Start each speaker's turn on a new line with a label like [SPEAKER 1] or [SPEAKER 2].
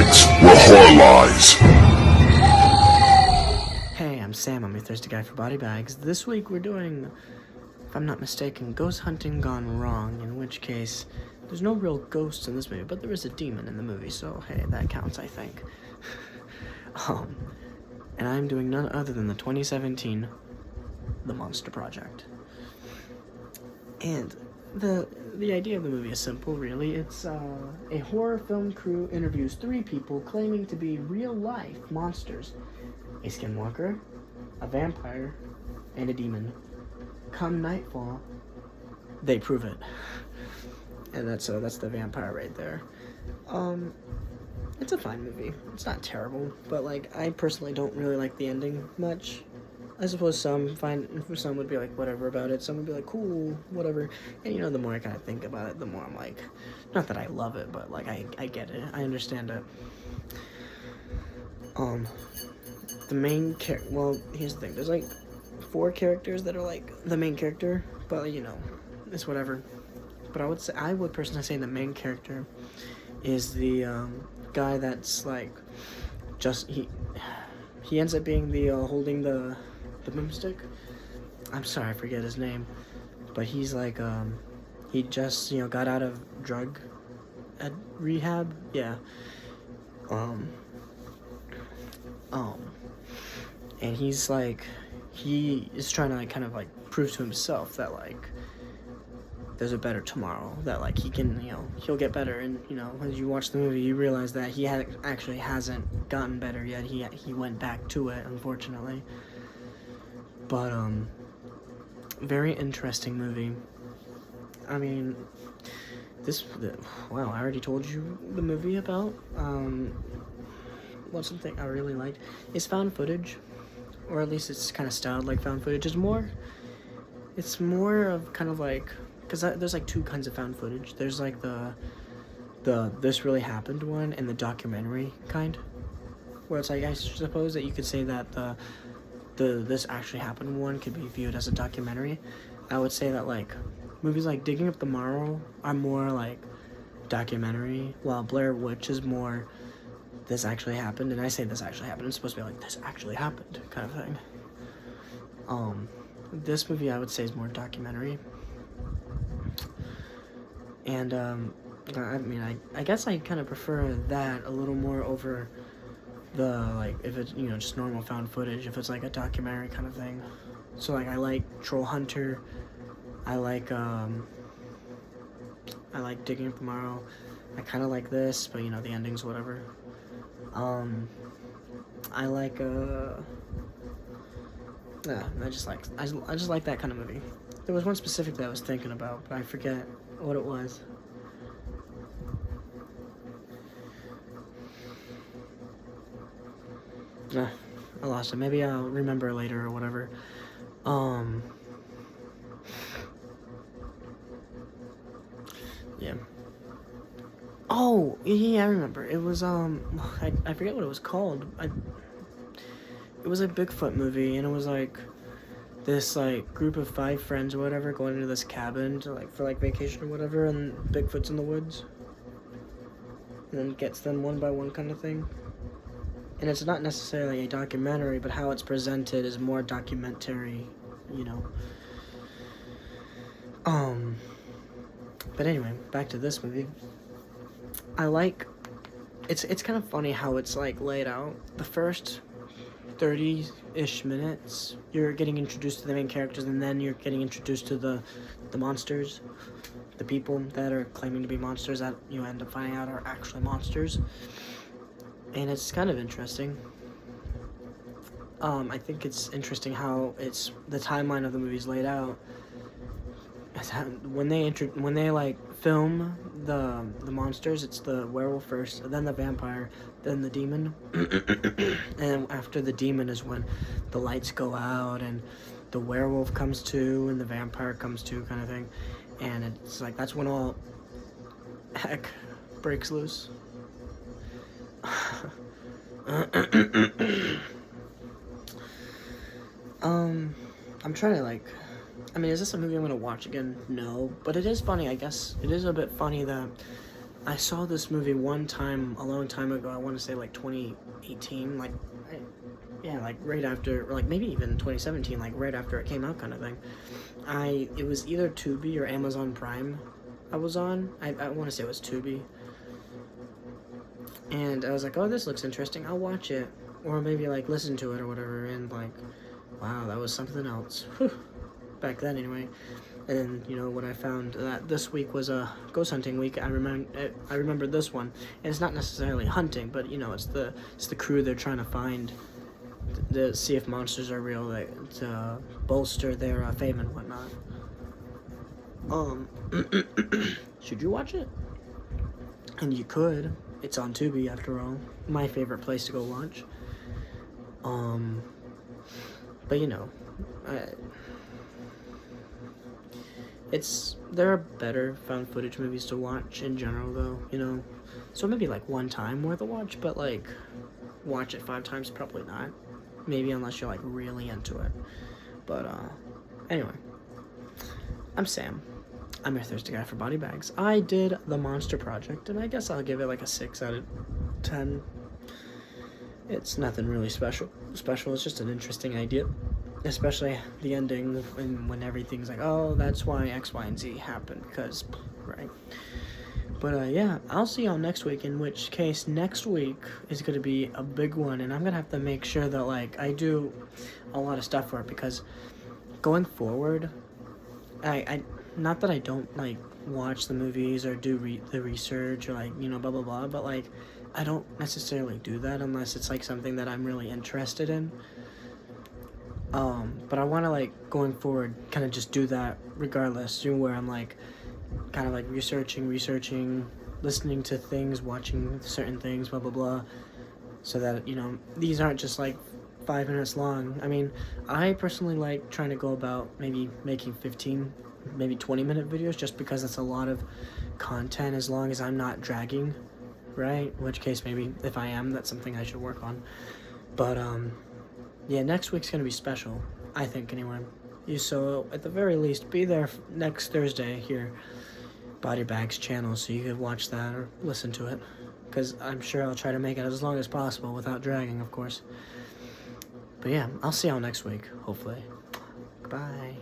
[SPEAKER 1] bags where horror lies.
[SPEAKER 2] Hey, I'm Sam, I'm your thirsty guy for body bags. This week we're doing, if I'm not mistaken, Ghost Hunting Gone Wrong, in which case, there's no real ghosts in this movie, but there is a demon in the movie, so hey, that counts, I think. And I'm doing none other than the 2017 The Monster Project. And the idea of the movie is simple, really. It's a horror film crew interviews 3 people claiming to be real-life monsters. A skinwalker, a vampire, and a demon. Come nightfall, they prove it. And that's the vampire right there. It's a fine movie. It's not terrible, but like I personally don't really like the ending much. I suppose some would be like whatever about it. Some would be like cool, whatever. And you know, the more I kind of think about it, the more I'm like, not that I love it, but like I get it. I understand it. The main well, here's the thing. There's like 4 characters that are like the main character, but you know, it's whatever. But I would personally say the main character is the guy that's like he ends up being the holding the boomstick. I'm sorry, I forget his name, but he's like he just got out of drug rehab. Yeah. And he's like, he is trying to like kind of like prove to himself that like there's a better tomorrow, that like he can, he'll get better. And as you watch the movie, you realize that he actually hasn't gotten better yet. He went back to it, unfortunately. But very interesting movie. I mean, wow, I already told you the movie about. What's something I really liked is found footage, or at least it's kind of styled like found footage. It's more of kind of like, because there's like 2 kinds of found footage. There's like the this really happened one, and the documentary kind, where it's like, I suppose that you could say that the this actually happened one could be viewed as a documentary. I would say that like movies like Digging Up the Marrow are more like documentary, while Blair Witch is more this actually happened. And I say this actually happened, it's supposed to be like this actually happened kind of thing. This movie I would say is more documentary. And I mean, I guess I kind of prefer that a little more over the like if it's just normal found footage, if it's like a documentary kind of thing. So like I like Troll Hunter, I like Digging Up the Marrow. I kind of like this, but the ending's whatever. I like I just like that kind of movie. There was one specifically I was thinking about, but I forget what it was. I lost it. Maybe I'll remember later or whatever. Yeah. Oh, yeah, I remember. It was, I forget what it was called. It was a Bigfoot movie, and it was, like, this, like, group of 5 friends or whatever going into this cabin to, like, for, like, vacation or whatever, and Bigfoot's in the woods. And then gets them one by one kind of thing. And it's not necessarily a documentary, but how it's presented is more documentary, But anyway, back to this movie. I like, it's kind of funny how it's like laid out. The first 30-ish minutes, you're getting introduced to the main characters, and then you're getting introduced to the monsters, the people that are claiming to be monsters that you end up finding out are actually monsters. And it's kind of interesting. I think it's interesting how the timeline of the movie is laid out. When they like film the monsters, it's the werewolf first, then the vampire, then the demon, and after the demon is when the lights go out and the werewolf comes to and the vampire comes to, kind of thing. And it's like that's when all heck breaks loose. I'm trying to like, I mean, is this a movie I'm gonna watch again? No, but it is funny, I guess. It is a bit funny that I saw this movie one time a long time ago. I want to say like 2018, like yeah, like right after, or like maybe even 2017, like right after it came out, kind of thing. It was either Tubi or Amazon Prime. I was on. I want to say it was Tubi, and I was like, oh, this looks interesting. I'll watch it, or maybe like listen to it or whatever. And like, wow, that was something else. Whew. Back then, anyway. And then, you know, when I found that this week was a ghost hunting week, I remember this one. And it's not necessarily hunting, but you know, it's the crew they're trying to find to see if monsters are real, like, to bolster their fame and whatnot. Should you watch it? And you could. It's on Tubi, after all. My favorite place to go watch. But you know, there are better found footage movies to watch in general, though, you know. So maybe like one time worth a watch, but like watch it 5 times, probably not. Maybe unless you're like really into it. But anyway, I'm Sam. I'm your thirsty guy for body bags. I did the Monster Project, and I guess I'll give it like a 6 out of 10. It's nothing really special. It's just an interesting idea. Especially the ending when everything's like, oh, that's why X, Y, and Z happened, because, right? But, yeah, I'll see y'all next week, in which case next week is going to be a big one, and I'm going to have to make sure that, like, I do a lot of stuff for it, because going forward, I not that I don't, like, watch the movies or do the research or, like, you know, blah, blah, blah, but, like, I don't necessarily do that unless it's, like, something that I'm really interested in. But I want to, like, going forward, kind of just do that regardless, you know, where I'm, like, kind of, like, researching, listening to things, watching certain things, blah, blah, blah, so that, you know, these aren't just, like, 5 minutes long. I mean, I personally like trying to go about maybe making 15, maybe 20-minute videos, just because it's a lot of content as long as I'm not dragging, right? In which case, maybe if I am, that's something I should work on. But, yeah, next week's gonna be special, I think, anyway. So, at the very least, be there next Thursday here, Body Bags channel, so you can watch that or listen to it. Because I'm sure I'll try to make it as long as possible without dragging, of course. But yeah, I'll see y'all next week, hopefully. Goodbye.